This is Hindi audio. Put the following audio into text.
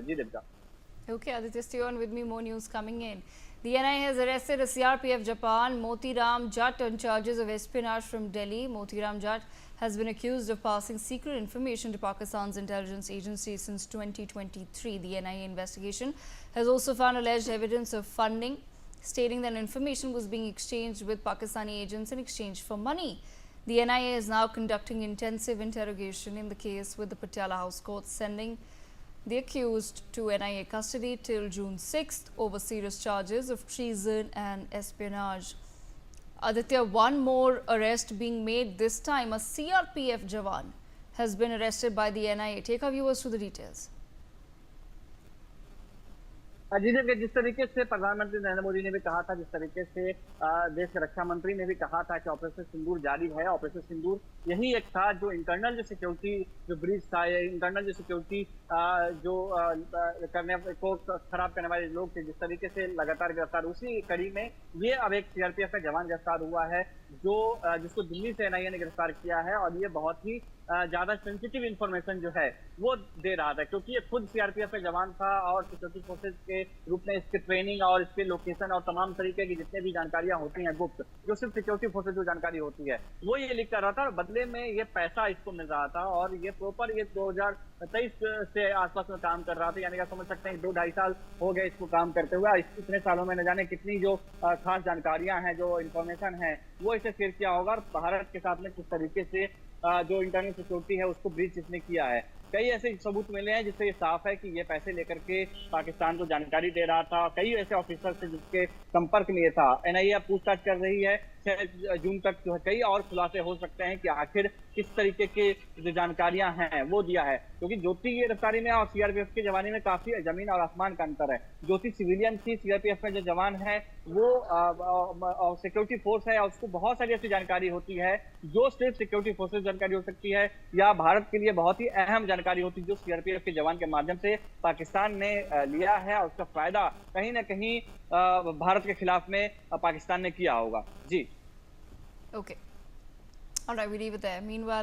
जी देवता। Okay, Aditya, stay on with me. More news coming in. The NIA has arrested a CRPF Japan, Motiram Jatt, on charges of espionage from Delhi. Motiram Jatt has been accused of passing secret information to Pakistan's intelligence agency since 2023. The NIA investigation has also found alleged evidence of funding, stating that information was being exchanged with Pakistani agents in exchange for money. The NIA is now conducting intensive interrogation in the case with the Patiala House Court, sending the accused to NIA custody till June 6th over serious charges of treason and espionage. Aditya, one more arrest being made, this time a CRPF Jawan has been arrested by the NIA. Take our viewers to the details. जी देखिए, जिस तरीके से प्रधानमंत्री नरेंद्र मोदी ने भी कहा था, जिस तरीके से देश के रक्षा मंत्री ने भी कहा था कि ऑपरेशन सिंदूर जारी है। ऑपरेशन सिंदूर यही एक था जो इंटरनल जो सिक्योरिटी जो ब्रीच था, या इंटरनल जो सिक्योरिटी जो करने को खराब करने वाले लोग थे, जिस तरीके से लगातार गिरफ्तार, उसी कड़ी में ये अब एक सीआरपीएफ का जवान गिरफ्तार हुआ है, जो जिसको दिल्ली से एनआईए ने गिरफ्तार किया है। और ये बहुत ही ज्यादा सेंसिटिव इंफॉर्मेशन जो है वो दे रहा था, क्योंकि ये खुद सीआरपीएफ का जवान था और सिक्योरिटी फोर्सेज के रूप में इसके ट्रेनिंग और इसके लोकेशन और तमाम तरीके की जितने भी जानकारियां होती हैं गुप्त, जो सिर्फ सिक्योरिटी फोर्सेज जो जानकारी होती है वो ये लिख कर रहा था, और बदले में ये पैसा इसको मिल रहा था। और ये प्रॉपर ये 2023 से आसपास में काम कर रहा था, यानी कि समझ सकते हैं 2-2.5 साल हो गए इसको काम करते हुए। इतने सालों में न जाने कितनी जो खास जानकारियां हैं, जो इन्फॉर्मेशन है, वो इसे शेयर किया होगा। और भारत के साथ में किस तरीके से जो इंटरनल सिक्योरिटी है उसको ब्रीच इसने किया है। कई ऐसे सबूत मिले हैं जिससे ये साफ है कि ये पैसे लेकर के पाकिस्तान को जानकारी दे रहा था। कई ऐसे ऑफिसर से जिसके संपर्क में ये था। एनआईए अब पूछताछ कर रही है, 6 जून तक जो है कई और खुलासे हो सकते हैं कि आखिर किस तरीके के जो जानकारियां हैं वो दिया है, क्योंकि ज्योति की गिरफ्तारी में और सीआरपीएफ के जवानी में काफी जमीन और आसमान का अंतर है। ज्योति सिविलियन थी, सीआरपीएफ में जो जवान है वो सिक्योरिटी फोर्स है, और उसको बहुत सारी ऐसी जानकारी होती है जो सिर्फ सिक्योरिटी फोर्सेज जानकारी हो सकती है, या भारत के लिए बहुत ही अहम जानकारी होती है जो सीआरपीएफ के जवान के माध्यम से पाकिस्तान ने लिया है, और उसका फायदा कहीं ना कहीं भारत के खिलाफ में पाकिस्तान ने किया होगा। जी Okay. All right, we leave it there. Meanwhile,